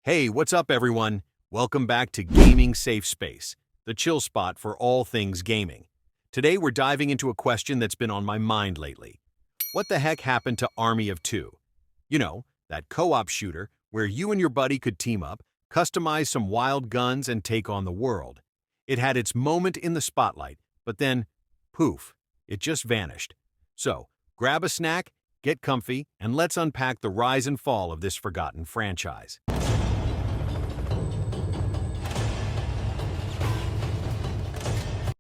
Hey, what's up, everyone? Welcome back to GamingSafeSpace, the chill spot for all things gaming. Today, we're diving into a question that's been on my mind lately. What the heck happened to Army of Two? You know, that co-op shooter where you and your buddy could team up, customize some wild guns, and take on the world. It had its moment in the spotlight, but then, poof, it just vanished. So, grab a snack, get comfy, and let's unpack the rise and fall of this forgotten franchise.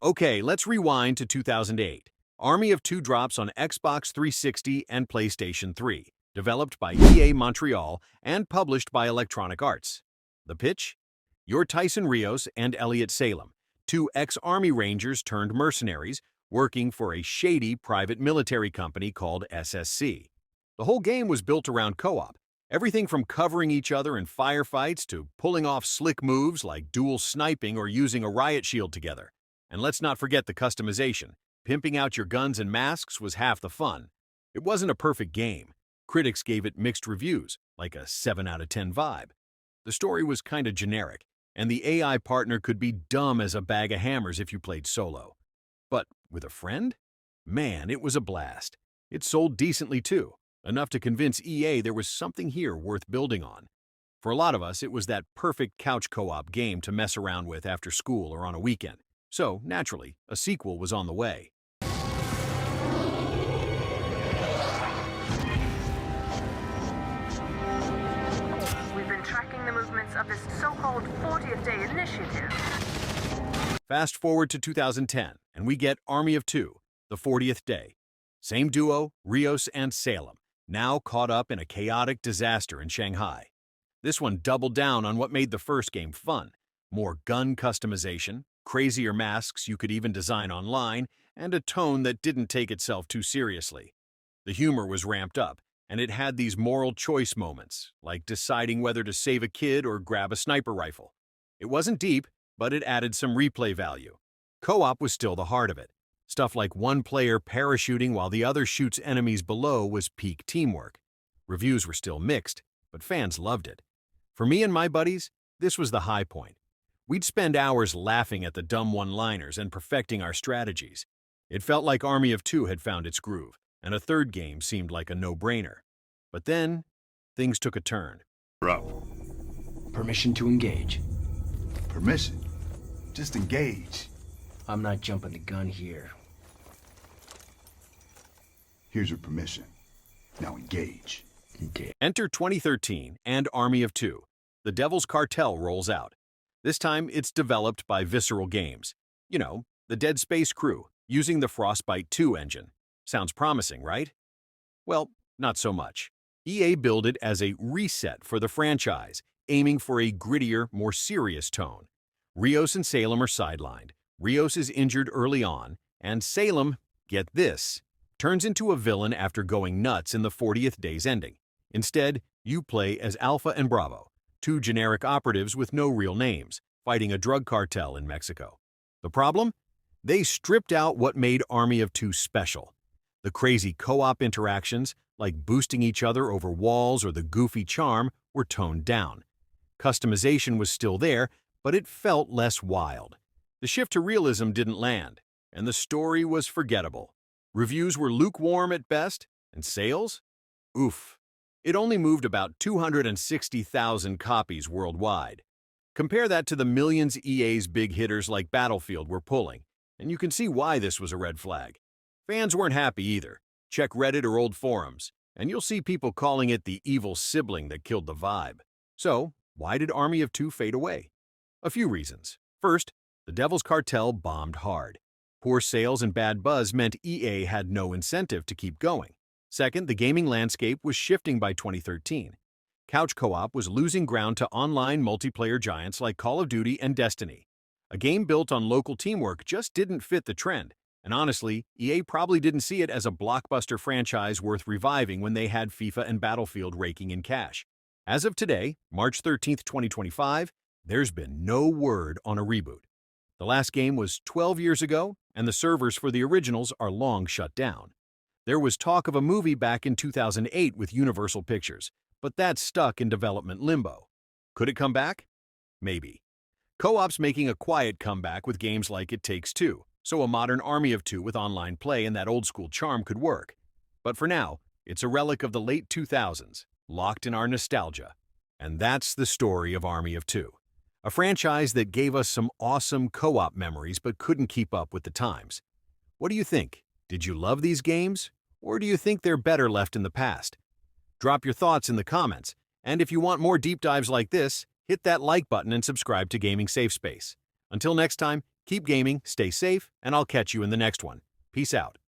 Okay, let's rewind to 2008. Army of Two drops on Xbox 360 and PlayStation 3, developed by EA Montreal and published by Electronic Arts. The pitch? You're Tyson Rios and Elliot Salem, two ex-Army Rangers turned mercenaries working for a shady private military company called SSC. The whole game was built around co-op, everything from covering each other in firefights to pulling off slick moves like dual sniping or using a riot shield together. And let's not forget the customization. Pimping out your guns and masks was half the fun. It wasn't a perfect game. Critics gave it mixed reviews, like a 7 out of 10 vibe. The story was kinda generic, and the AI partner could be dumb as a bag of hammers if you played solo. But with a friend? Man, it was a blast. It sold decently too, enough to convince EA there was something here worth building on. For a lot of us, it was that perfect couch co-op game to mess around with after school or on a weekend. So, naturally, a sequel was on the way. We've been tracking the movements of this so-called 40th Day Initiative. Fast forward to 2010, and we get Army of Two, the 40th Day. Same duo, Rios and Salem, now caught up in a chaotic disaster in Shanghai. This one doubled down on what made the first game fun. More gun customization, crazier masks you could even design online, and a tone that didn't take itself too seriously. The humor was ramped up, and it had these moral choice moments, like deciding whether to save a kid or grab a sniper rifle. It wasn't deep, but it added some replay value. Co-op was still the heart of it. Stuff like one player parachuting while the other shoots enemies below was peak teamwork. Reviews were still mixed, but fans loved it. For me and my buddies, this was the high point. We'd spend hours laughing at the dumb one-liners and perfecting our strategies. It felt like Army of Two had found its groove, and a third game seemed like a no-brainer. But then, things took a turn. Bro. Permission to engage. Permission? Just engage. I'm not jumping the gun here. Here's your permission. Now engage. Okay. Enter 2013 and Army of Two. The Devil's Cartel rolls out. This time, it's developed by Visceral Games. You know, the Dead Space crew, using the Frostbite 2 engine. Sounds promising, right? Well, not so much. EA billed it as a reset for the franchise, aiming for a grittier, more serious tone. Rios and Salem are sidelined. Rios is injured early on, and Salem, get this, turns into a villain after going nuts in the 40th Day's ending. Instead, you play as Alpha and Bravo, two generic operatives with no real names, fighting a drug cartel in Mexico. The problem? They stripped out what made Army of Two special. The crazy co-op interactions, like boosting each other over walls or the goofy charm, were toned down. Customization was still there, but it felt less wild. The shift to realism didn't land, and the story was forgettable. Reviews were lukewarm at best, and sales? Oof. It only moved about 260,000 copies worldwide. Compare that to the millions EA's big hitters like Battlefield were pulling, and you can see why this was a red flag. Fans weren't happy either. Check Reddit or old forums, and you'll see people calling it the evil sibling that killed the vibe. So, why did Army of Two fade away? A few reasons. First, the Devil's Cartel bombed hard. Poor sales and bad buzz meant EA had no incentive to keep going. Second, the gaming landscape was shifting by 2013. Couch co-op was losing ground to online multiplayer giants like Call of Duty and Destiny. A game built on local teamwork just didn't fit the trend, and honestly, EA probably didn't see it as a blockbuster franchise worth reviving when they had FIFA and Battlefield raking in cash. As of today, March 13th, 2025, there's been no word on a reboot. The last game was 12 years ago, and the servers for the originals are long shut down. There was talk of a movie back in 2008 with Universal Pictures, but that's stuck in development limbo. Could it come back? Maybe. Co-op's making a quiet comeback with games like It Takes Two, so a modern army of two with online play and that old-school charm could work. But for now, it's a relic of the late 2000s, locked in our nostalgia. And that's the story of Army of Two, a franchise that gave us some awesome co-op memories but couldn't keep up with the times. What do you think? Did you love these games? Or do you think they're better left in the past? Drop your thoughts in the comments, and if you want more deep dives like this, hit that like button and subscribe to Gaming Safe Space. Until next time, keep gaming, stay safe, and I'll catch you in the next one. Peace out.